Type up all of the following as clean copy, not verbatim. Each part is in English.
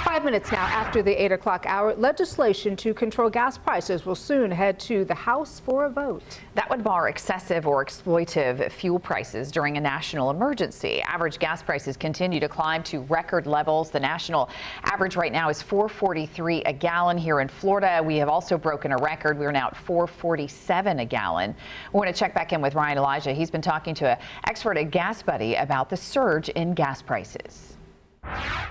5 minutes now after the 8 o'clock hour, legislation to control gas prices will soon head to the House for a vote. That would bar excessive or exploitive fuel prices during a national emergency. Average gas prices continue to climb to record levels. The national average right now is $4.43 a gallon. Here in Florida, we have also broken a record. We're now at $4.47 a gallon. We're going to check back in with Ryan Elijah. He's been talking to an expert at Gas Buddy about the surge in gas prices.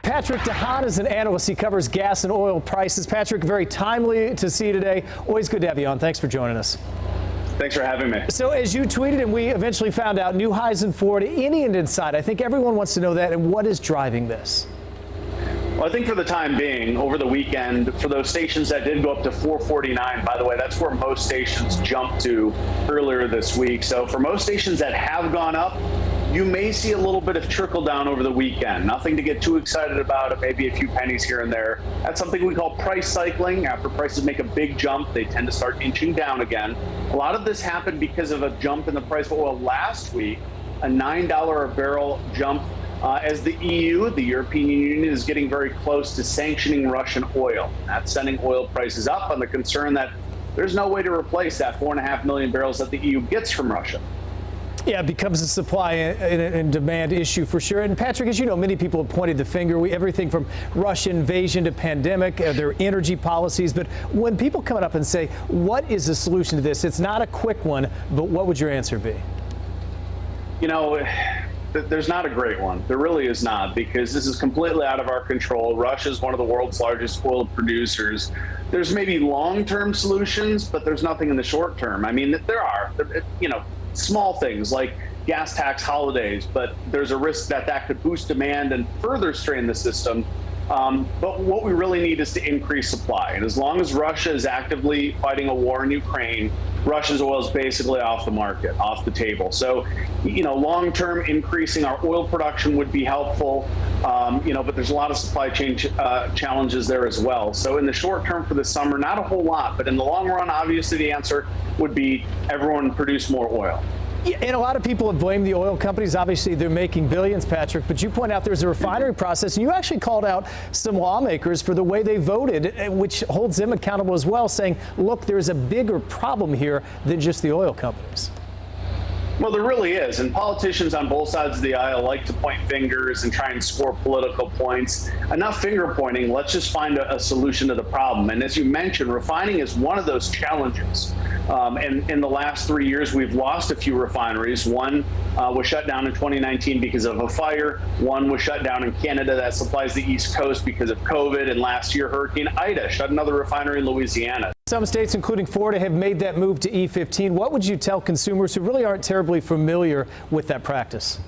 Patrick De Haan is an analyst. He covers gas and oil prices. Patrick, very timely to see you today. Always good to have you on. Thanks for joining us. Thanks for having me. So as you tweeted and we eventually found out, new highs in Florida. Any end in sight? I think everyone wants to know that. And what is driving this? Well, I think for the time being, over the weekend, for those stations that did go up to 449, by the way, that's where most stations jumped to earlier this week. So for most stations that have gone up, you may see a little bit of trickle down over the weekend. Nothing to get too excited about, it maybe a few pennies here and there. That's something we call price cycling. After prices make a big jump, they tend to start inching down again. A lot of this happened because of a jump in the price of oil last week, a $9 a barrel jump as the EU, the European Union, is getting very close to sanctioning Russian oil. That's sending oil prices up on the concern that there's no way to replace that 4.5 million barrels that the EU gets from Russia. Yeah, it becomes a supply and demand issue for sure. And Patrick, as you know, many people have pointed the finger. Everything from Russian invasion to pandemic, their energy policies. But when people come up and say, what is the solution to this? It's not a quick one, but what would your answer be? You know, there's not a great one. There really is not, because this is completely out of our control. Russia is one of the world's largest oil producers. There's maybe long-term solutions, but there's nothing in the short term. I mean, there are, you know, small things like gas tax holidays, but there's a risk that that could boost demand and further strain the system. But what we really need is to increase supply. And as long as Russia is actively fighting a war in Ukraine, Russia's oil is basically off the market, off the table. So, you know, long-term increasing our oil production would be helpful, you know, but there's a lot of supply chain challenges there as well. So in the short term for the summer, not a whole lot, but in the long run, obviously the answer would be everyone produce more oil. Yeah, and a lot of people have blamed the oil companies. Obviously, they're making billions, Patrick. But you point out there's a refinery process. And you actually called out some lawmakers for the way they voted, which holds them accountable as well, saying, look, there's a bigger problem here than just the oil companies. Well, there really is. And politicians on both sides of the aisle like to point fingers and try and score political points. Enough finger pointing. Let's just find a solution to the problem. And as you mentioned, refining is one of those challenges. And in the last 3 years, we've lost a few refineries. One was shut down in 2019 because of a fire. One was shut down in Canada that supplies the East Coast because of COVID. And last year, Hurricane Ida shut another refinery in Louisiana. Some states, including Florida, have made that move to E15. What would you tell consumers who really aren't terribly familiar with that practice?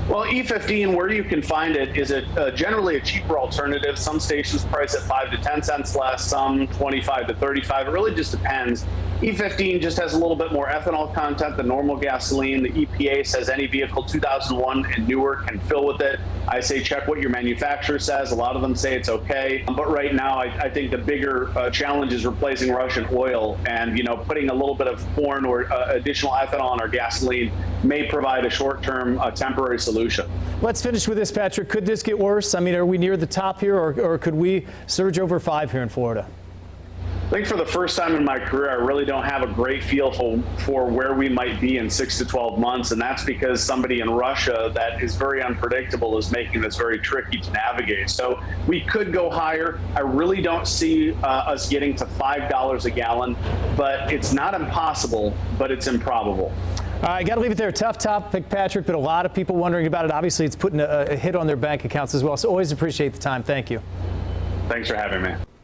Well, E15, where you can find it, is generally a cheaper alternative. Some stations price at 5 to 10 cents less, some 25 to 35. It really just depends. E15 just has a little bit more ethanol content than normal gasoline. The EPA says any vehicle 2001 and newer can fill with it. I say check what your manufacturer says. A lot of them say it's okay. But right now, I think the bigger challenge is replacing Russian oil, and, you know, putting a little bit of corn or additional ethanol in our gasoline may provide a short-term temporary solution. Let's finish with this, Patrick. Could this get worse? I mean, are we near the top here, or could we surge over 5 here in Florida? I think for the first time in my career, I really don't have a great feel for where we might be in 6 to 12 months. And that's because somebody in Russia that is very unpredictable is making this very tricky to navigate. So we could go higher. I really don't see us getting to $5 a gallon, but it's not impossible, but it's improbable. All right, got to leave it there. Tough topic, Patrick, but a lot of people wondering about it. Obviously, it's putting a hit on their bank accounts as well. So always appreciate the time. Thank you. Thanks for having me.